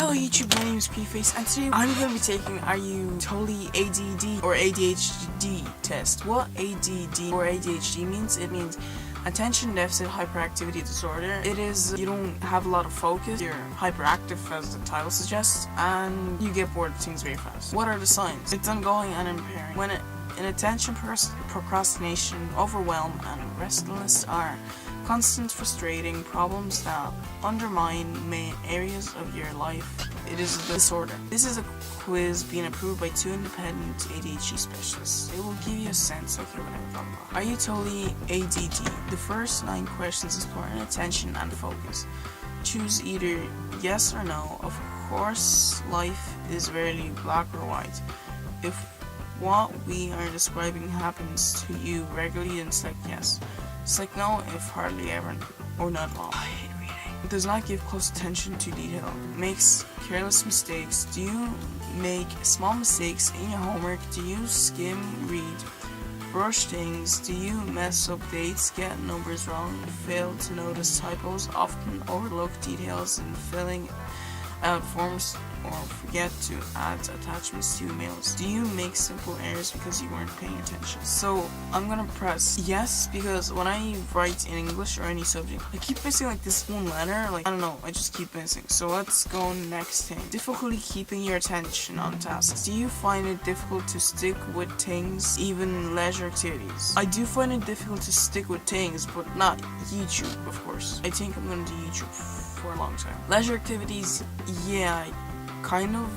Hello YouTube, my name is Preface, and today I'm going to be taking Are You Totally ADD or A.D.H.D test. What ADD or A.D.H.D means? It means Attention Deficit Hyperactivity Disorder. It is, you don't have a lot of focus, you're hyperactive as the title suggests, and you get bored of things very fast. What are the signs? It's ongoing and impairing. When inattention, procrastination, overwhelm, and restlessness are constant frustrating problems that undermine main areas of your life. It is a disorder. This is a quiz being approved by 2 independent ADHD specialists. It will give you a sense, okay, whatever, blah, blah. Are you totally ADD? The first 9 questions explore attention and focus. Choose either yes or no. Of course, life is rarely black or white. If what we are describing happens to you regularly, then select yes. Select no if hardly ever or not at all. I hate reading. It does not give close attention to detail. Makes careless mistakes. Do you make small mistakes in your homework? Do you skim read? Rush things? Do you mess up dates? Get numbers wrong? Fail to notice typos? Often overlook details in filling out forms, or forget to add attachments to emails? Do you make simple errors because you weren't paying attention? So I'm gonna press yes, because when I write in English or any subject, I keep missing like this one letter, like I don't know, I just keep missing. So let's go next thing. Difficulty keeping your attention on tasks. Do you find it difficult to stick with things, even leisure activities? I do find it difficult to stick with things, but not YouTube, of course. I think I'm gonna do YouTube for a long time. Leisure activities, yeah, kind of,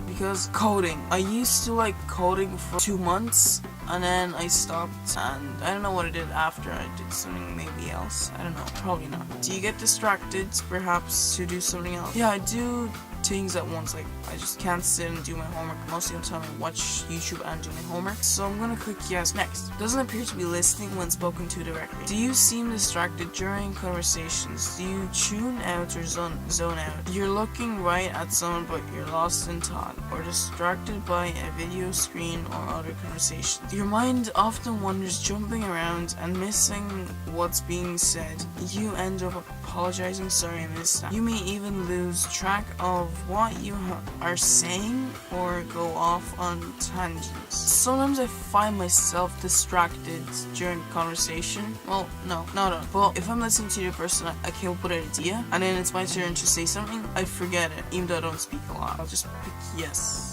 because coding. I used to like coding for 2 months, and then I stopped, and I don't know what I did after. I did something maybe else. I don't know, probably not. Do you get distracted, perhaps, to do something else? Yeah, I do things at once, like I just can't sit and do my homework. Most of the time I watch YouTube and do my homework, so I'm gonna click yes. Next, doesn't appear to be listening when spoken to directly. Do you seem distracted during conversations? Do you tune out or zone out? You're looking right at someone but you're lost in thought, or distracted by a video screen or other conversations. Your mind often wanders, jumping around and missing what's being said. You end up apologizing, sorry I missed that. You may even lose track of what you are saying or go off on tangents. Sometimes I find myself distracted during conversation. Well, no. But if I'm listening to the person, I came up with an idea, and then it's my turn to say something, I forget it, even though I don't speak a lot. I'll just pick yes.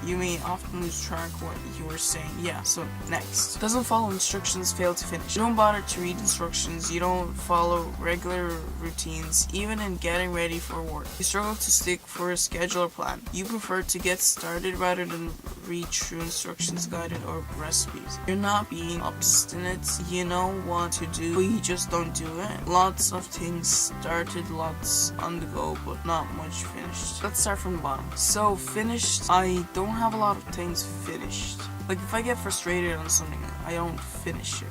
You may often lose track of what you were saying. Yeah, so next. Doesn't follow instructions, fail to finish. You don't bother to read instructions, you don't follow regular routines, even in getting ready for work. You struggle to stick for a schedule or plan. You prefer to get started rather than read through instructions, guided, or recipes. You're not being obstinate, you know what to do, but you just don't do it. Lots of things started, lots on the go, but not much finished. Let's start from the bottom. So finished, I don't have a lot of things finished. Like if I get frustrated on something, I don't finish it.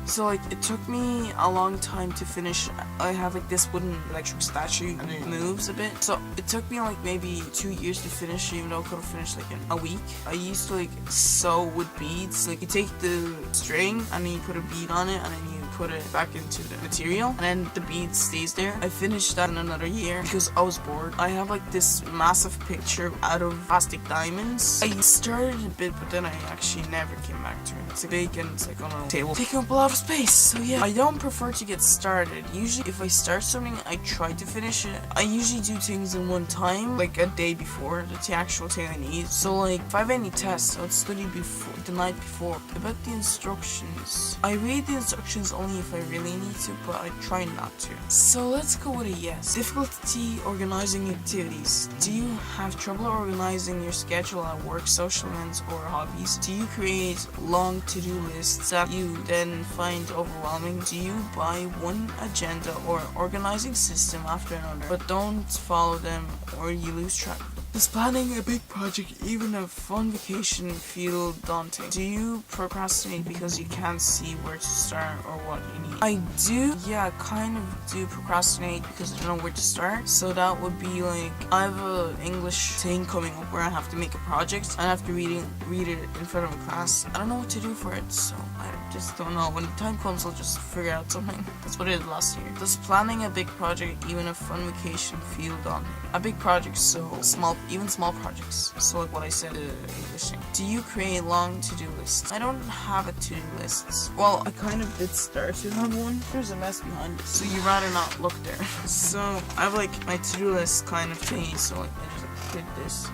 So it took me a long time to finish. I have like this wooden electric statue and it moves a bit. So it took me like maybe 2 years to finish, even though I could have finished like in a week. I used to like sew with beads. Like you take the string and then you put a bead on it and then you put it back into the material and then the bead stays there. I finished that in another year because I was bored. I have like this massive picture out of plastic diamonds. I started a bit, but then I actually never came back to it. It's like big and it's like on a table, taking up a lot of space. So yeah, I don't prefer to get started. Usually if I start something, I try to finish it. I usually do things in one time, like a day before. That's the actual thing I need. So like if I have any tests, I would study before the night before. About the instructions, I read the instructions only if I really need to, but I try not to. So let's go with a yes. Difficulty organizing activities. Do you have trouble organizing your schedule at work, social events, or hobbies? Do you create long to-do lists that you then find overwhelming? Do you buy one agenda or organizing system after another, but don't follow them, or you lose track Does planning a big project, even a fun vacation, feel daunting? Do you procrastinate because you can't see where to start or what you need? I do, yeah, kind of do procrastinate because I don't know where to start. So that would be like, I have an English thing coming up where I have to make a project and I have to read it in front of a class. I don't know what to do for it, so I just don't know. When the time comes, I'll just figure out something. That's what I did last year. Does planning a big project, even a fun vacation, feel daunting? A big project, so small, even small projects. So like what I said in English. Do you create long to-do lists? I don't have a to-do list. Well, I kind of did start to have one. There's a mess behind it, so you rather not look there. So I have like my to-do list kind of changed. So like I just did this.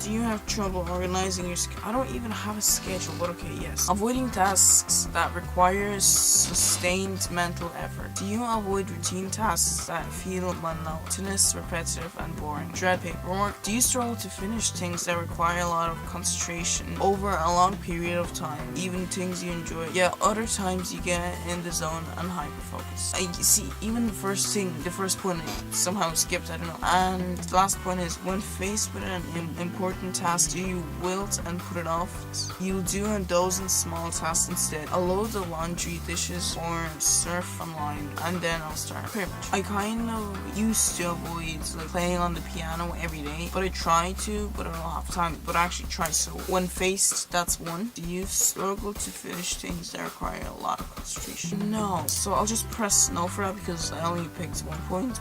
Do you have trouble organizing your schedule? I don't even have a schedule, but okay, yes. Avoiding tasks that require sustained mental effort. Do you avoid routine tasks that feel monotonous, repetitive, and boring? Dread paperwork. Do you struggle to finish things that require a lot of concentration over a long period of time, even things you enjoy? Yeah, other times you get in the zone and hyper-focus. I see, even the first point somehow skipped, I don't know. And the last point is, when faced with an important task, do you wilt and put it off? You'll do a dozen small tasks instead. I'll load the laundry, dishes, or surf online, and then I'll start. Pretty much. I kind of used to avoid like playing on the piano every day, but I try to, but I don't have time. But I actually try. So when faced, that's one. Do you struggle to finish things that require a lot of concentration? No. So I'll just press no for that because I only picked 1 point.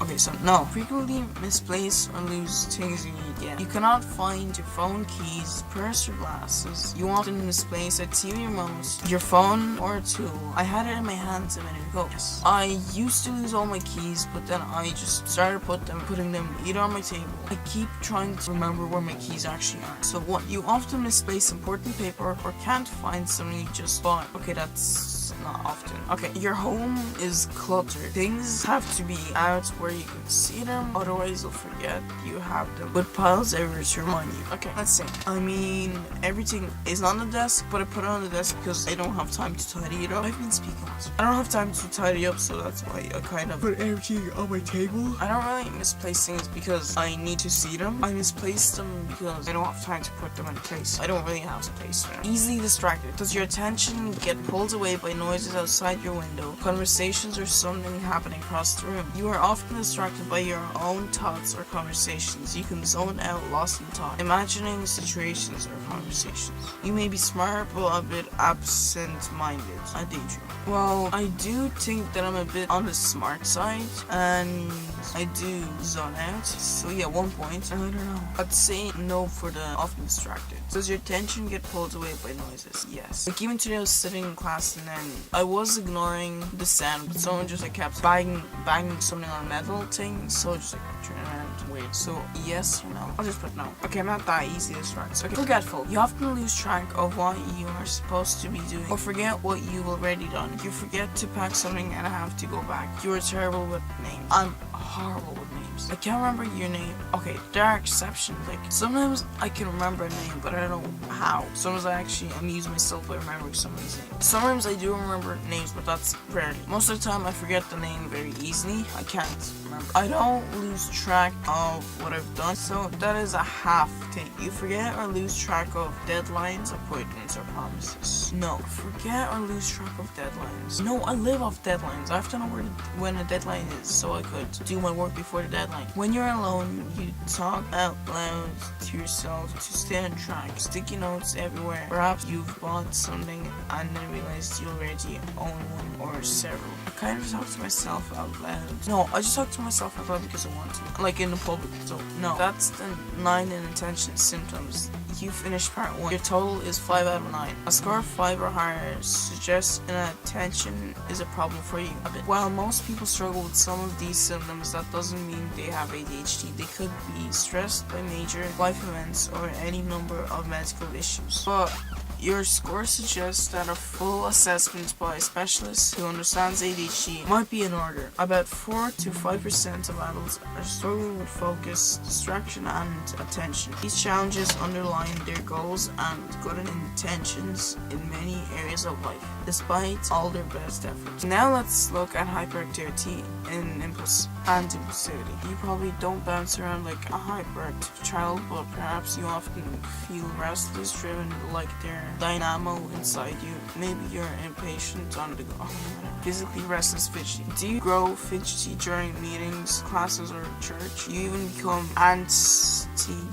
Okay, so no. Frequently misplace or lose things you need. Yeah. You cannot find your phone, keys, purse, or glasses. You often misplace a TV remote, your phone, or a tool. I had it in my hands a minute ago. Yes. I used to lose all my keys, but then I just started putting them either on my table. I keep trying to remember where my keys actually are. So what? You often misplace important paperwork or can't find something you just bought. Okay, that's not often. Okay, your home is cluttered. Things have to be out where you can see them, otherwise you'll forget you have them. With piles everywhere to remind you. Okay, let's see. I mean, everything is on the desk, but I put it on the desk because I don't have time to tidy it up. I've been speaking lots. I don't have time to tidy up, so that's why I kind of put everything on my table. I don't really misplace things because I need to see them. I misplace them because I don't have time to put them in place. I don't really have to place them. Easily distracted. Does your attention get pulled away by noises outside your window, conversations, or something happening across the room? You are often distracted by your own thoughts or conversations. You can zone out, lost in thought, imagining situations or conversations. You may be smart, but a bit absent-minded. A.D.H.D. Well, I do think that I'm a bit on the smart side, and I do zone out. So yeah, 1 point. I don't know. I'd say no for the often distracted. Does your attention get pulled away by noises? Yes. Like even today I was sitting in class and then I was ignoring the sound, but someone just like kept banging something on a metal thing, so I just like turn around and wait. So yes or no? I'll just put no. Okay, I'm not that easy to distract. Okay. Forgetful. You often lose track of what you are supposed to be doing or forget what you've already done. You forget to pack something and have to go back. You are terrible with names. I'm horrible with names. I can't remember your name. Okay, there are exceptions. Like sometimes I can remember a name, but I don't know how. Sometimes I actually amuse myself by remembering someone's name. Sometimes I do remember names, but that's rarely. Most of the time I forget the name very easily. I can't remember. I don't lose track of what I've done, so that is a half thing. You forget or lose track of deadlines, appointments, or promises. No, forget or lose track of deadlines. No, I live off deadlines. I have to know when a deadline is so I could do my work before the deadline. When you're alone, you talk out loud to yourself to stay on track. Sticky notes everywhere. Perhaps you've bought something and then realized you already own one or several. I kind of talk to myself out loud. No, I just talk to myself out loud because I want to. Like in the public. So no, that's the 9 inattention symptoms. You finished part 1. Your total is 5 out of 9. A score of 5 or higher suggests inattention is a problem for you a bit. While most people struggle with some of these symptoms, that doesn't mean they have ADHD. They could be stressed by major life events or any number of medical issues. But your score suggests that a full assessment by a specialist who understands ADHD might be in order. About 4 to 5% of adults are struggling with focus, distraction, and attention. These challenges underline their goals and good intentions in many areas of life, despite all their best efforts. Now let's look at hyperactivity and impulse. and impulsivity. You probably don't bounce around like a hyperactive child, but perhaps you often feel restless, driven like their dynamo inside you. Maybe you're impatient on the go. Physically restless, fidgety. Do you grow fidgety during meetings, classes, or church? You even become antsy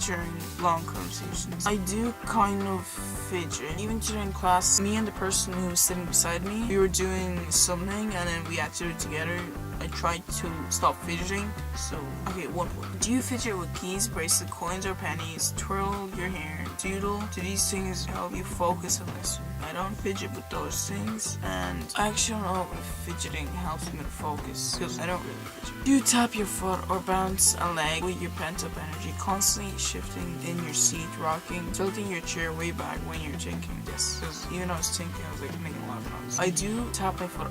during long conversations. I do kind of fidget. Even during class, me and the person who was sitting beside me, we were doing something and then we had to do it together. I tried to stop fidgeting. So, okay, 1 point. Do you fidget with keys, bracelet, coins, or pennies? Twirl your hair, doodle? Do these things help you focus and listen? I don't fidget with those things, and I actually don't know if fidgeting helps me to focus, because I don't really fidget. Do you tap your foot or bounce a leg with your pent-up energy, constantly shifting in your seat, rocking, tilting your chair way back when you're thinking? Yes, because even though I was thinking, I was like making a lot of noise. I do tap my foot.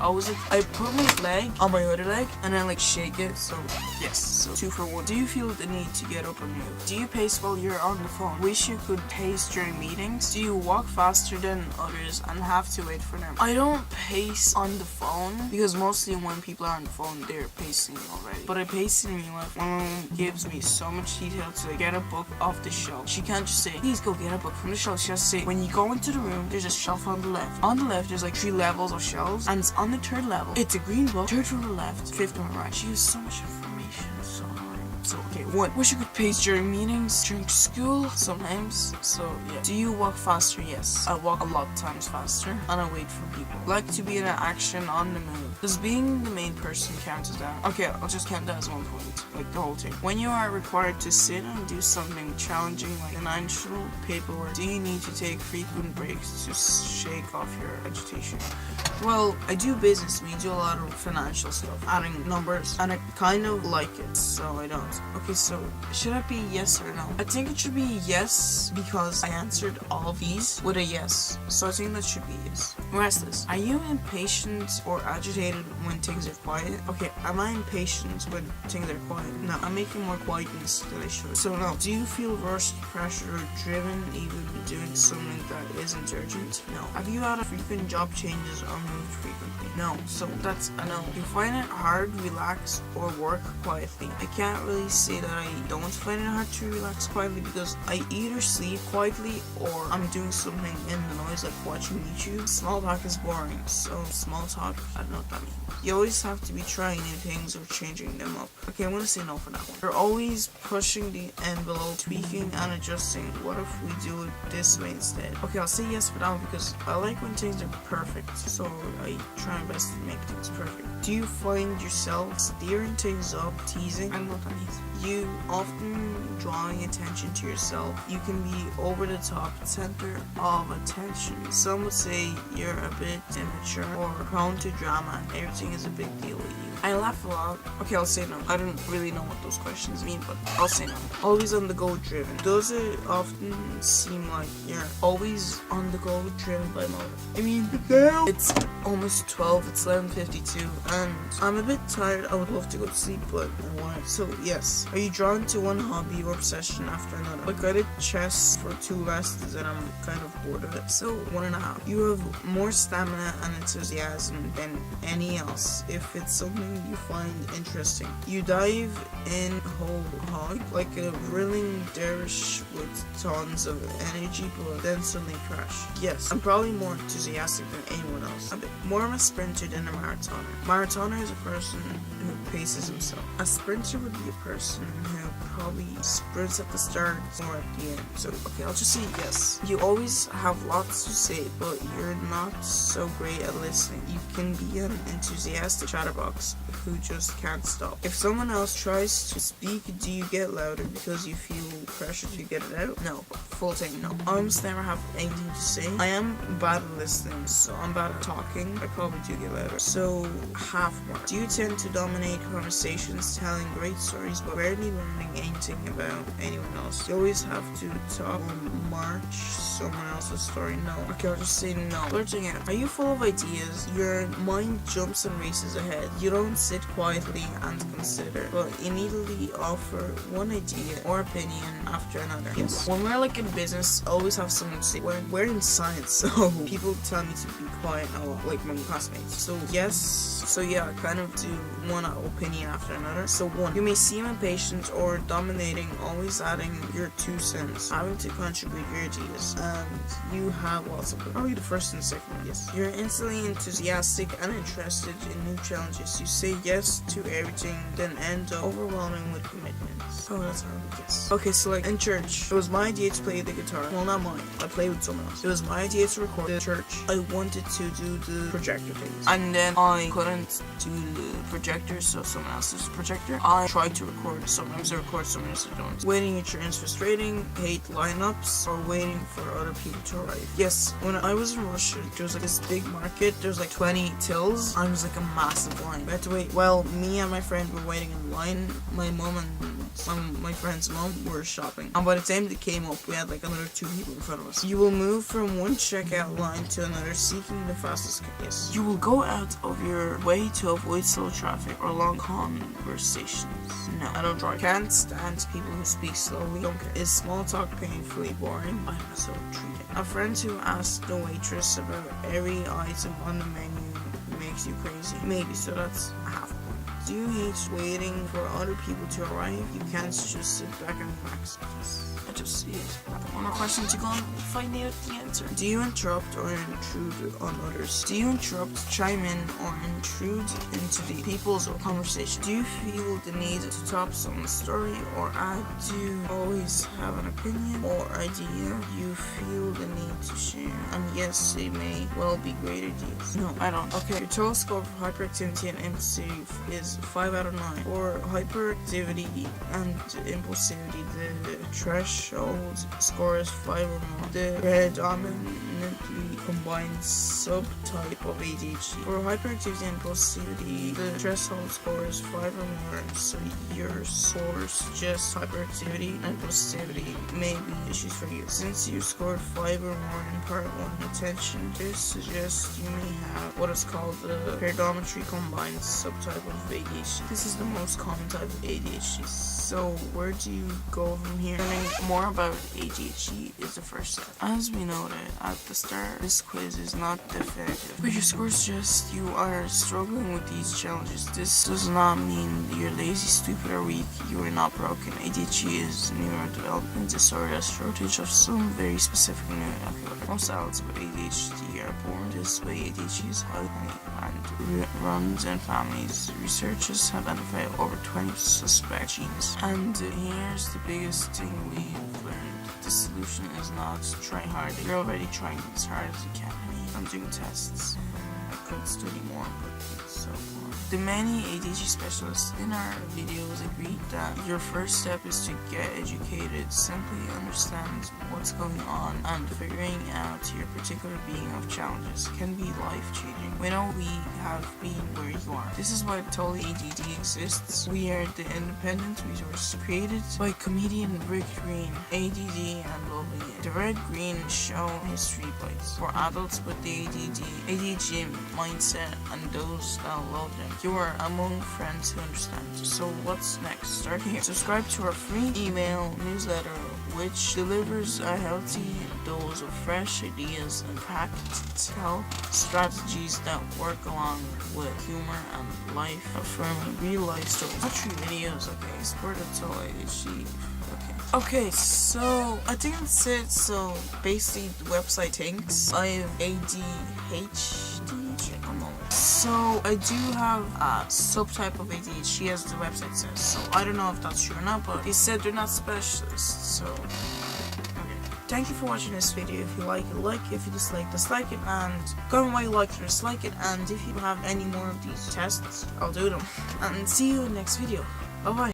I put my leg on my other leg, and then like shake it, so yes, so 2 for 1. Do you feel the need to get up and move? Do you pace while you're on the phone? Wish you could pace during meetings? Do you walk faster than others and have to wait for them? I don't pace on the phone, because mostly when people are on the phone, they're pacing already. But I pace in real life. My mom gives me so much detail to get a book off the shelf. She can't just say, please go get a book from the shelf. She has to say, when you go into the room, there's a shelf on the left. On the left, there's like 3 levels of shelves, and it's on the 3rd level. It's a green book, 3rd from the left, 5th from the right. She has so much information. So annoying. So, okay, 1. Wish you could pace during meetings, during school, sometimes. So, yeah. Do you walk faster? Yes. I walk a lot of times faster, and I wait for people. Like to be in action, on the move. Does being the main person count as that? Okay, I'll just count that as 1 point. Like the whole thing. When you are required to sit and do something challenging like financial paperwork, do you need to take frequent breaks to shake off your agitation? Well, I do business. We do a lot of financial stuff, adding numbers, and I kind of like it, so I don't. Okay, so should it be yes or no? I think it should be yes because I answered all of these with a yes, so I think that should be yes. Restless. Are you impatient or agitated when things are quiet? Okay, am I impatient when things are quiet? No, I'm making more quietness than I should. So no. Do you feel rushed, pressured, or driven even doing something that isn't urgent? No. Have you had frequent job changes or moved frequently? No. So that's a no. Do you find it hard, relax, or work quietly? I can't really say that I don't find it hard to relax quietly because I either sleep quietly or I'm doing something in the noise like watching YouTube. Small talk is boring, so small talk, I don't know what that means. You always have to be trying new things or changing them up. Okay, I'm gonna say no for that one. You're always pushing the envelope, tweaking and adjusting. What if we do it this way instead? Okay, I'll say yes for that one because I like when things are perfect, so I try my best to make things perfect. Do you find yourself steering things up, teasing? I don't know what that means. You often drawing attention to yourself. You can be over the top, center of attention. Some would say you're a bit immature or prone to drama. Everything is a big deal with you. I laugh a lot. Okay, I'll say no. I don't really know what those questions mean, but I'll say no. Always on the go driven. Does it often seem like you're always on the go driven by motive? I mean, now it's almost 12, it's 11:52, and I'm a bit tired. I would love to go to sleep, but I want it. So, yes. Are you drawn to one hobby or obsession after another? Like, I did chess for 2 lessons and I'm kind of bored of it. So, 1.5. You have more stamina and enthusiasm than any else if it's something you find interesting. You dive in whole hog like a grilling dervish with tons of energy, but then suddenly crash. Yes, I'm probably more enthusiastic than anyone else. A bit more of a sprinter than a marathoner. Marathoner is a person who paces himself. A sprinter would be a person who probably sprints at the start or at the end. So, okay, I'll just say yes. You always have lots to say, but you're not so great at listening. You can be an enthusiastic chatterbox who just can't stop. If someone else tries to speak, do you get louder because you feel pressure to get it out? No. Full thing, no. I almost never have anything to say. I am bad at listening, so I'm bad at talking. I probably do get louder. So, half mark. Do you tend to dominate conversations, telling great stories, but rarely learning anything about about anyone else. You always have to talk or march someone else's story. No. Okay, I'll just say no. Blurting out. Are you full of ideas? Your mind jumps and races ahead. You don't sit quietly and consider, but immediately offer one idea or opinion after another. Yes. When we're like in business, I always have someone to say, we're in science, so people tell me to be quiet a lot, like my classmates. So yes. So yeah, I kind of do one opinion after another. So one, you may seem impatient or dominating, always adding your 2 cents, having to contribute your ideas, and you have lots of them. Probably the first and second one, yes. You're instantly enthusiastic and interested in new challenges. You say yes to everything, then end up overwhelming with commitments. Oh, that's how it gets. Okay, so like in church, it was my idea to play the guitar. Well, not mine. I played with someone else. It was my idea to record the church. I wanted to do the projector things, and then I couldn't do the projector, so someone else's projector. I tried to record. Sometimes I record, sometimes I don't. Waiting your turn is frustrating. Hate lineups or waiting for other people to arrive. Yes, when I was in Russia, there was like this big market. There was like 20 tills. I was like a massive line. We had to wait. Well, me and my friend were waiting in line. My mom and my friend's mom were shopping, and by the time they came up, we had like another 2 people in front of us. You will move from one checkout line to another, seeking the fastest. Yes. You will go out of your way to avoid slow traffic or long conversations. No, I don't drive. Can't stand people who speak slowly. Don't care. Is small talk painfully boring? I'm so treated. A friend who asks the waitress about every item on the menu makes you crazy. Maybe, so that's a half point. Do you hate waiting for other people to arrive? You can't just sit back and relax. I just see it. One more question to go and find out the answer. Do you interrupt or intrude on others? Do you interrupt, chime in, or intrude into the people's conversation? Do you feel the need to top someone's story or add? Do you always have an opinion or idea you feel the need to share? And yes, they may well be great ideas. No, I don't. Okay, your total score for hyperactivity and impulsivity is 5 out of 9. For hyperactivity and impulsivity, the threshold score is 5 or more. The predominantly combined subtype of ADHD. For hyperactivity and impulsivity, the threshold score is 5 or more, so your source suggests hyperactivity and impulsivity may be issues for you. Since you scored 5 or more in part 1 attention, this suggests you may have what is called the predominantly combined subtype of ADHD. This is the most common type of ADHD. So where do you go from here? Learning more about ADHD is the first step. As we noted at the start, this quiz is not definitive, but your scores suggest you are struggling with these challenges. This does not mean you're lazy, stupid, or weak. You are not broken. ADHD is a neurodevelopment disorder, a shortage of some very specific most adults with ADHD are born this way. ADHD is highly and runs in families. Researchers have identified over 20 suspect genes. And here's the biggest thing we've learned. The solution is not try hard. You're already trying as hard as you can. I'm doing tests. I could study more, but it's so boring. The many ADHD specialists in our videos agreed that your first step is to get educated. Simply understand what's going on, and figuring out your particular being of challenges can be life-changing. We know we have been where you are. This is why Totally ADD exists. We are the independent resource created by comedian Rick Green, ADD and loving it. The red-green show history bites for adults with the ADHD mindset and those that love them. You are among friends who understand. So what's next? Start here. Subscribe to our free email newsletter, which delivers a healthy dose of fresh ideas and practical strategies that work along with humor and life-affirming real-life stories. Not 3 videos, okay? Support of Totally ADHD. Okay, so I think that's it. So basically the website thinks I have A.D.H.D. So I do have a subtype of ADHD, as the website says. So I don't know if that's true or not, but they said they're not specialists. So okay. Thank you for watching this video. If you like it, like it. If you dislike it. And comment why you like it or dislike it. And if you have any more of these tests, I'll do them. And see you in the next video. Bye bye.